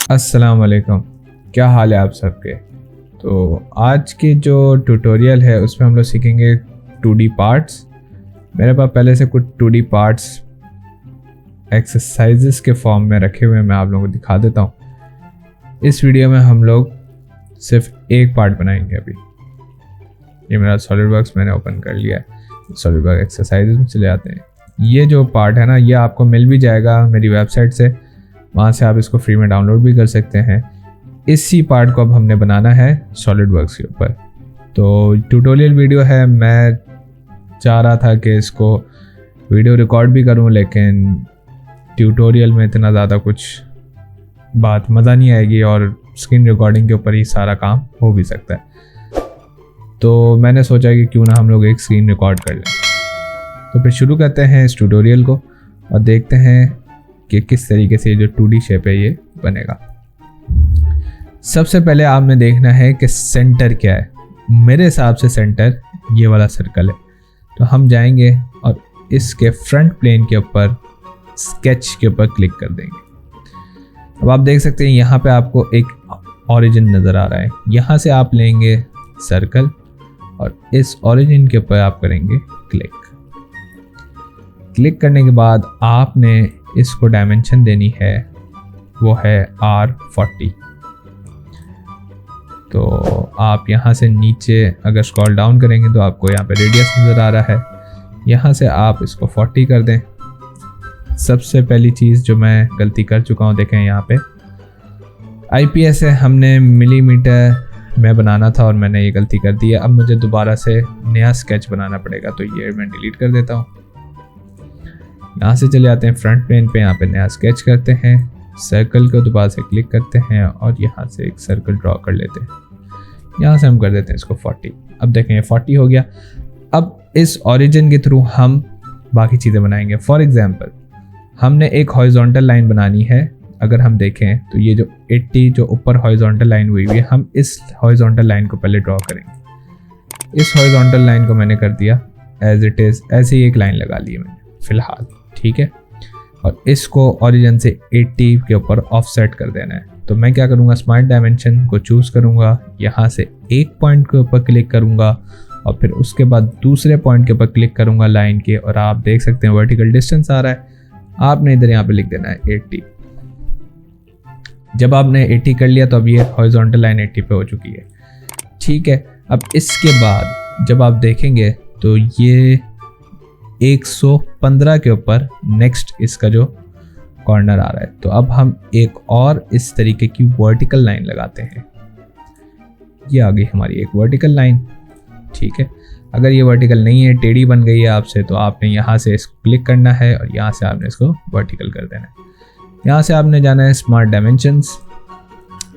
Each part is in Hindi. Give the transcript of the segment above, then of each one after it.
अस्सलाम वालेकुम, क्या हाल है आप सबके। तो आज की जो ट्यूटोरियल है उसमें हम लोग सीखेंगे 2D पार्ट्स। मेरे पास पहले से कुछ 2D पार्ट्स एक्सरसाइजेस के फॉर्म में रखे हुए हैं, मैं आप लोगों को दिखा देता हूँ। इस वीडियो में हम लोग सिर्फ एक पार्ट बनाएंगे। अभी ये मेरा सॉलिडवर्क्स मैंने ओपन कर लिया है। सॉलिडवर्क एक्सरसाइजेस में चले जाते हैं। ये जो पार्ट है ना, ये आपको मिल भी जाएगा मेरी वेबसाइट से, वहाँ से आप इसको फ्री में डाउनलोड भी कर सकते हैं। इसी पार्ट को अब हमने बनाना है सॉलिडवर्क्स के ऊपर। तो ट्यूटोरियल वीडियो है, मैं चाह रहा था कि इसको वीडियो रिकॉर्ड भी करूं, लेकिन ट्यूटोरियल में इतना ज़्यादा कुछ बात मज़ा नहीं आएगी और स्क्रीन रिकॉर्डिंग के ऊपर ही सारा काम हो भी सकता है। तो मैंने सोचा कि क्यों ना हम लोग एक स्क्रीन रिकॉर्ड कर लें। तो फिर शुरू करते हैं इस ट्यूटोरियल को और देखते हैं कि किस तरीके से जो 2D शेप है ये बनेगा। सबसे पहले आपने देखना है कि सेंटर क्या है। मेरे हिसाब से सेंटर ये वाला सर्कल है। तो हम जाएंगे और इसके फ्रंट प्लेन के ऊपर स्केच के ऊपर क्लिक कर देंगे। अब आप देख सकते हैं यहाँ पे आपको एक ओरिजिन नज़र आ रहा है। यहाँ से आप लेंगे सर्कल और इस ओरिजिन के ऊपर आप करेंगे क्लिक करने के बाद आपने इसको डायमेंशन देनी है, वो है R40। तो आप यहाँ से नीचे अगर स्क्रॉल डाउन करेंगे तो आपको यहाँ पे रेडियस नज़र आ रहा है। यहाँ से आप इसको 40 कर दें। सबसे पहली चीज़ जो मैं गलती कर चुका हूँ, देखें यहाँ पे IPS है, हमने मिलीमीटर में बनाना था और मैंने ये गलती कर दी है। अब मुझे दोबारा से नया स्केच बनाना पड़ेगा, तो ये मैं डिलीट कर देता हूँ। यहाँ से चले आते हैं फ्रंट प्लेन पे, यहाँ पे नया स्केच करते हैं। सर्कल को दोबारा से क्लिक करते हैं और यहाँ से एक सर्कल ड्रॉ कर लेते हैं। यहाँ से हम कर देते हैं इसको 40। अब देखें ये 40 हो गया। अब इस ओरिजिन के थ्रू हम बाकी चीज़ें बनाएंगे। फॉर एग्जांपल हमने एक हॉरिजॉन्टल लाइन बनानी है। अगर हम देखें तो ये जो 80 जो ऊपर हॉरिजॉन्टल लाइन हुई है, हम इस हॉरिजॉन्टल लाइन को पहले ड्रॉ करेंगे। इस हॉरिजॉन्टल लाइन को मैंने कर दिया एज इट इज़, ऐसे ही एक लाइन लगा ली है मैंने फ़िलहाल, ठीक है। और इसको ओरिजिन से 80 के ऊपर ऑफसेट कर देना है। तो मैं क्या करूँगा, स्मार्ट डायमेंशन को चूज़ करूँगा, यहाँ से एक पॉइंट के ऊपर क्लिक करूँगा और फिर उसके बाद दूसरे पॉइंट के ऊपर क्लिक करूँगा लाइन के, और आप देख सकते हैं वर्टिकल डिस्टेंस आ रहा है। आपने इधर यहाँ पे लिख देना है 80। जब आपने 80 कर लिया तो अब ये हॉरिजॉन्टल लाइन 80 पे हो चुकी है, ठीक है। अब इसके बाद जब आप देखेंगे तो ये 115 के ऊपर नेक्स्ट इसका जो कॉर्नर आ रहा है। तो अब हम एक और इस तरीके की वर्टिकल लाइन लगाते हैं। ये आ गई हमारी एक वर्टिकल लाइन, ठीक है। अगर ये वर्टिकल नहीं है, टेढ़ी बन गई है आपसे, तो आपने यहाँ से इसको क्लिक करना है और यहाँ से आपने इसको वर्टिकल कर देना है। यहाँ से आपने जाना है स्मार्ट डायमेंशंस।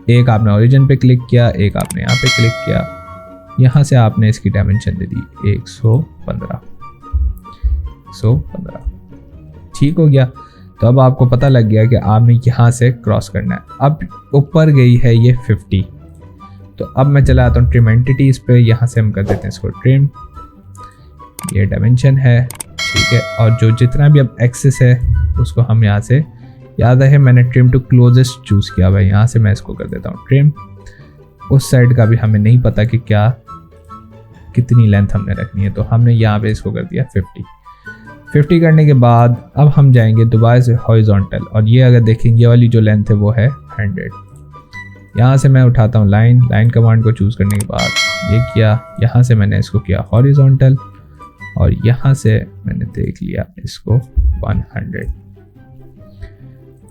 एक आपने ओरिजिन पे क्लिक किया, एक आपने यहाँ पे क्लिक किया। यहाँ से आपने इसकी डायमेंशन दे दी 115। ठीक हो गया। तो अब आपको पता लग गया कि आपने यहाँ से क्रॉस करना है। अब ऊपर गई है ये 50। तो अब मैं चला आता हूँ ट्रिम एंटिटीज़ पे। यहाँ से हम कर देते हैं इसको ट्रिम। ये डायमेंशन है, ठीक है। और जो जितना भी अब एक्सेस है उसको हम यहाँ से, याद है मैंने ट्रिम टू क्लोजेस्ट चूज़ किया हुआ है, यहाँ से मैं इसको कर देता हूँ ट्रिम। उस साइड का भी हमें नहीं पता कि क्या कितनी लेंथ हमने रखनी है, तो हमने यहाँ पे इसको कर दिया 50 करने के बाद अब हम जाएंगे दोबारा से हॉरिजॉन्टल, और ये अगर देखेंगे ये वाली जो लेंथ है वो है 100। यहाँ से मैं उठाता हूँ लाइन कमांड को चूज़ करने के बाद ये किया, यहाँ से मैंने इसको किया हॉरिजॉन्टल और यहाँ से मैंने देख लिया इसको 100।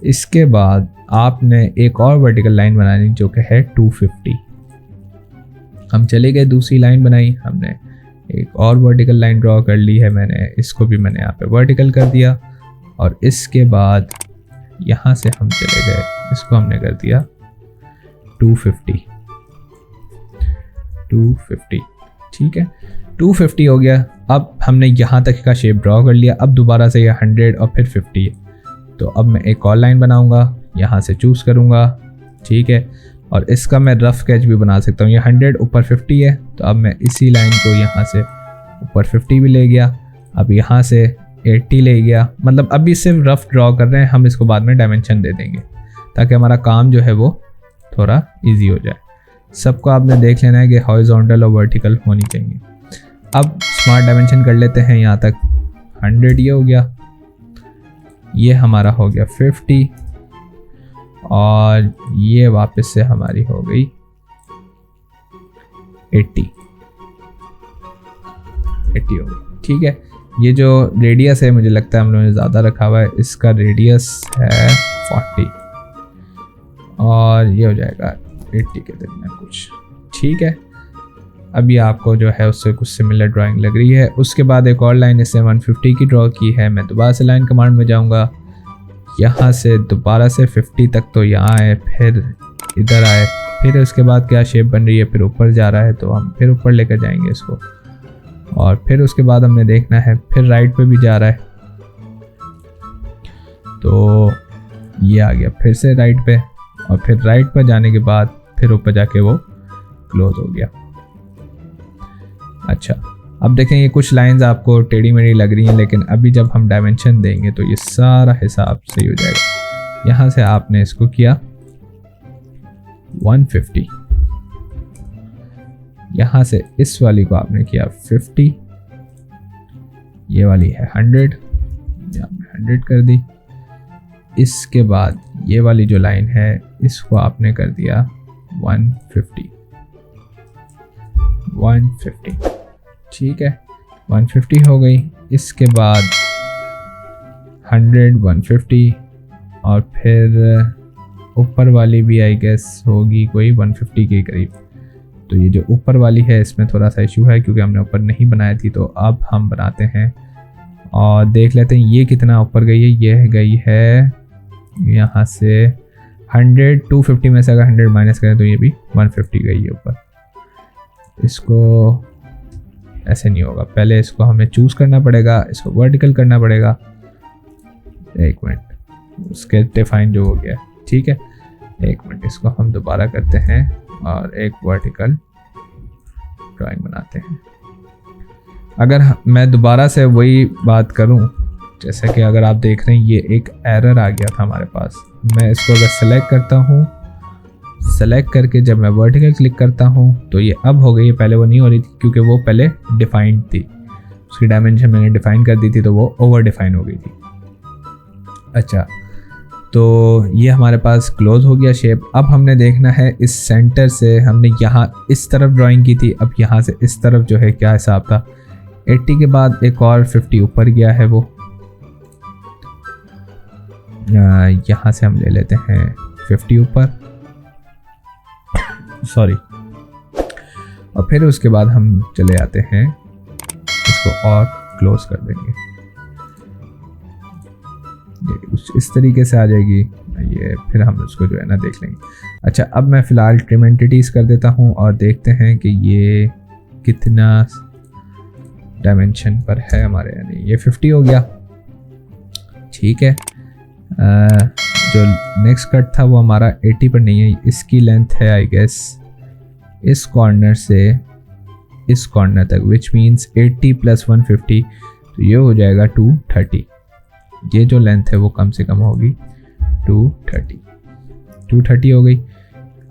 इसके बाद आपने एक और वर्टिकल लाइन बनानी जो कि है 250। हम चले गए, दूसरी लाइन बनाई, हमने एक और वर्टिकल लाइन ड्रॉ कर ली है मैंने, इसको भी मैंने यहाँ पे वर्टिकल कर दिया। और इसके बाद यहाँ से हम चले गए, इसको हमने कर दिया 250, ठीक है। 250 हो गया। अब हमने यहाँ तक का शेप ड्रॉ कर लिया। अब दोबारा से ये 100 और फिर 50 है। तो अब मैं एक और लाइन बनाऊँगा, यहाँ से चूज़ करूँगा, ठीक है। और इसका मैं रफ स्केच भी बना सकता हूँ। ये 100 ऊपर 50 है, तो अब मैं इसी लाइन को यहाँ से ऊपर 50 भी ले गया। अब यहाँ से 80 ले गया, मतलब अभी सिर्फ रफ ड्रॉ कर रहे हैं, हम इसको बाद में डायमेंशन दे देंगे। ताकि हमारा काम जो है वो थोड़ा इजी हो जाए। सबको आपने देख लेना है कि हॉरिजॉन्टल और वर्टिकल होनी चाहिए। अब स्मार्ट डायमेंशन कर लेते हैं, यहाँ तक 100 ये हो गया, ये हमारा हो गया 50 और ये वापस से हमारी हो गई 80 हो गई। ठीक है, ये जो रेडियस है मुझे लगता है हम लोगों ने ज़्यादा रखा हुआ है, इसका रेडियस है 40 और ये हो जाएगा 80 के दरमियान कुछ। ठीक है, अभी आपको जो है उससे कुछ सिमिलर ड्राइंग लग रही है। उसके बाद एक और लाइन इससे 150 की ड्रॉ की है। मैं दोबारा से लाइन कमांड में जाऊंगा, यहाँ से दोबारा से 50 तक तो यहाँ आए, फिर इधर आए, फिर उसके बाद क्या शेप बन रही है, फिर ऊपर जा रहा है तो हम फिर ऊपर लेकर जाएंगे इसको, और फिर उसके बाद हमने देखना है फिर राइट पे भी जा रहा है तो ये आ गया फिर से राइट पे, और फिर राइट पर जाने के बाद फिर ऊपर जाके वो क्लोज हो गया। अच्छा, अब देखें ये कुछ लाइंस आपको टेढ़ी मेढ़ी लग रही हैं, लेकिन अभी जब हम डायमेंशन देंगे तो ये सारा हिसाब सही हो जाएगा। यहाँ से आपने इसको किया 150, यहाँ से इस वाली को आपने किया 50, ये वाली है 100, यहाँ 100 कर दी। इसके बाद ये वाली जो लाइन है इसको आपने कर दिया 150। ठीक है, 150 हो गई। इसके बाद 100, 150 और फिर ऊपर वाली भी आई गेस होगी कोई 150 के करीब। तो ये जो ऊपर वाली है इसमें थोड़ा सा इशू है क्योंकि हमने ऊपर नहीं बनाई थी, तो अब हम बनाते हैं और देख लेते हैं ये कितना ऊपर गई है। ये गई है यहाँ से 100, 250 में से अगर 100 माइनस करें तो ये भी 150 गई है ऊपर। इसको ऐसे नहीं होगा, पहले इसको हमें चूज करना पड़ेगा, इसको वर्टिकल करना पड़ेगा। एक मिनट, उसके डिफाइन जो हो गया। ठीक है, एक मिनट, इसको हम दोबारा करते हैं और एक वर्टिकल ड्राइंग बनाते हैं। अगर मैं दोबारा से वही बात करूं, जैसे कि अगर आप देख रहे हैं ये एक एरर आ गया था हमारे पास। मैं इसको अगर सेलेक्ट करता हूं, सेलेक्ट करके जब मैं वर्टिकल क्लिक करता हूं तो ये अब हो गई है, पहले वो नहीं हो रही थी क्योंकि वो पहले डिफाइंड थी, उसकी डायमेंशन मैंने डिफाइन कर दी थी तो वो ओवर डिफाइन हो गई थी। अच्छा, तो ये हमारे पास क्लोज हो गया शेप। अब हमने देखना है इस सेंटर से, हमने यहाँ इस तरफ ड्राइंग की थी, अब यहाँ से इस तरफ जो है क्या हिसाब था। 80 के बाद एक और 50 ऊपर गया है वो, यहाँ से हम ले लेते हैं 50 ऊपर, सॉरी, और फिर उसके बाद हम चले आते हैं इसको और क्लोज कर देंगे, ये कुछ इस तरीके से आ जाएगी ये, फिर हम उसको जो है ना देख लेंगे। अच्छा, अब मैं फ़िलहाल ट्रिम एंटिटीज़ कर देता हूँ और देखते हैं कि ये कितना डायमेंशन पर है हमारे, यानी ये 50 हो गया। ठीक है, जो नेक्स्ट कट था वो हमारा 80 पर नहीं है, इसकी लेंथ है आई गेस इस कॉर्नर से इस कॉर्नर तक, विच मीन्स 80 + 150, तो ये हो जाएगा 230। ये जो लेंथ है वो कम से कम होगी 230 हो गई।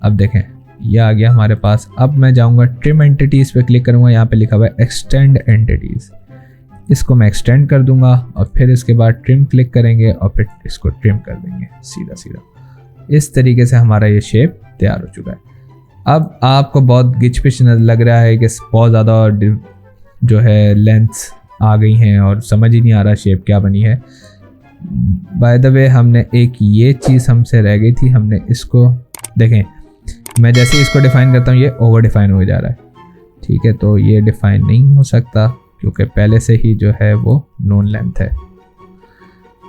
अब देखें ये आ गया हमारे पास। अब मैं जाऊंगा ट्रिम एंटिटीज़ पे क्लिक करूंगा, यहाँ पे लिखा हुआ है एक्सटेंड एंटिटीज़, इसको मैं एक्सटेंड कर दूंगा और फिर इसके बाद ट्रिम क्लिक करेंगे और फिर इसको ट्रिम कर देंगे सीधा सीधा। इस तरीके से हमारा ये शेप तैयार हो चुका है। अब आपको बहुत गिच पिच लग रहा है कि बहुत ज़्यादा जो है लेंथ्स आ गई हैं और समझ ही नहीं आ रहा शेप क्या बनी है। बाय द वे, हमने एक ये चीज़ हमसे रह गई थी, हमने इसको देखें, मैं जैसे ही इसको डिफ़ाइन करता हूँ ये ओवर डिफ़ाइन हो जा रहा है। ठीक है, तो ये डिफ़ाइन नहीं हो सकता क्योंकि पहले से ही जो है वो नोन लेंथ है।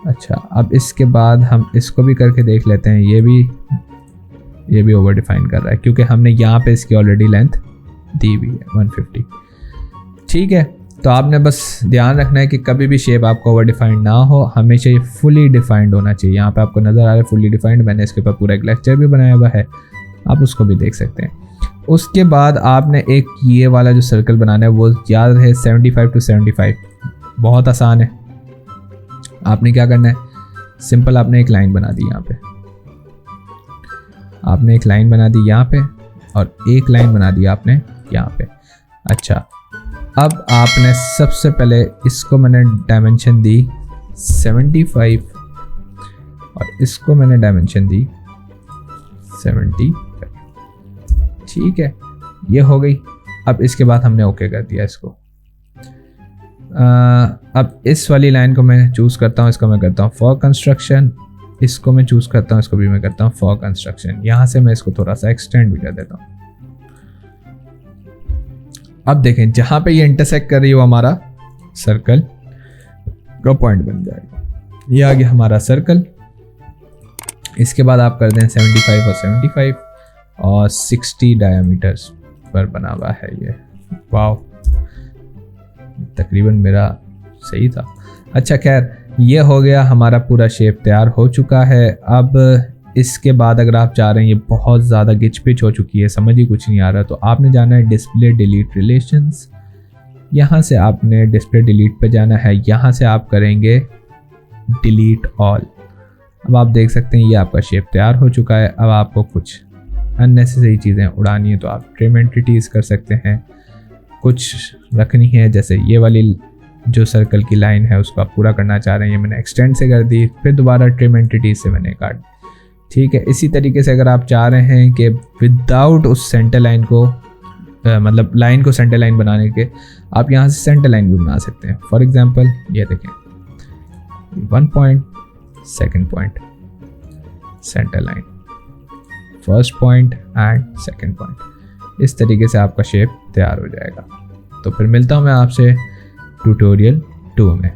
अच्छा, अब इसके बाद हम इसको भी करके देख लेते हैं, ये भी ओवर डिफ़ाइन कर रहा है क्योंकि हमने यहाँ पे इसकी ऑलरेडी लेंथ दी हुई है 150। ठीक है, तो आपने बस ध्यान रखना है कि कभी भी शेप आपको ओवर डिफाइंड ना हो, हमेशा ये फुली डिफाइंड होना चाहिए। यहाँ पे आपको नज़र आ रहा है फुली डिफाइंड, मैंने इसके ऊपर पूरा एक लेक्चर भी बनाया हुआ है, आप उसको भी देख सकते हैं। उसके बाद आपने एक ये वाला जो सर्कल बनाना है वो याद रहे 75 to 75, बहुत आसान है। आपने क्या करना है, सिंपल आपने एक लाइन बना दी यहाँ पे, आपने एक लाइन बना दी यहाँ पे और एक लाइन बना दी आपने यहाँ पे। अच्छा, अब आपने सबसे पहले इसको मैंने डायमेंशन दी 75 और इसको मैंने डायमेंशन दी 75। ठीक है, ये हो गई। अब इसके बाद हमने ओके कर दिया इसको। अब इस वाली लाइन को मैं चूज़ करता हूँ, इसको मैं करता हूँ फॉर कंस्ट्रक्शन, इसको मैं चूज़ करता हूँ, इसको भी मैं करता हूँ फॉर कंस्ट्रक्शन। यहाँ से मैं इसको थोड़ा सा एक्सटेंड भी कर देता हूँ। अब देखें जहाँ पे ये इंटरसेक्ट कर रही हो हमारा सर्कल का पॉइंट बन जाएगा। ये आ गया हमारा सर्कल। इसके बाद आप कर दें 75 और 75 और 60 डायमीटर्स पर बना हुआ है ये। वाव, तकरीबन मेरा सही था। अच्छा खैर, ये हो गया हमारा पूरा शेप तैयार हो चुका है। अब इसके बाद अगर आप चाह रहे हैं, ये बहुत ज़्यादा गिच पिच हो चुकी है, समझ ही कुछ नहीं आ रहा, तो आपने जाना है डिस्प्ले डिलीट रिलेशंस। यहाँ से आपने डिस्प्ले डिलीट पे जाना है। यहाँ से आप करेंगे डिलीट ऑल। अब आप देख सकते हैं ये आपका शेप तैयार हो चुका है। अब आपको कुछ अननेसेसरी चीज़ें उड़ानी है तो आप ट्रिम एंटिटीज़ कर सकते हैं। कुछ रखनी है, जैसे ये वाली जो सर्कल की लाइन है उसको आप पूरा करना चाह रहे हैं, ये मैंने एक्सटेंड से कर दी, फिर दोबारा ट्रिम एंटिटीज़ से मैंने काट। ठीक है, इसी तरीके से अगर आप चाह रहे हैं कि विदाउट उस सेंटर लाइन को मतलब लाइन को सेंटर लाइन बनाने के, आप यहाँ से सेंटर लाइन भी बना सकते हैं। फॉर एग्जांपल ये देखें, 1 point, second point, centre line, first point and second point. इस तरीके से आपका शेप तैयार हो जाएगा। तो फिर मिलता हूँ मैं आपसे ट्यूटोरियल 2 में।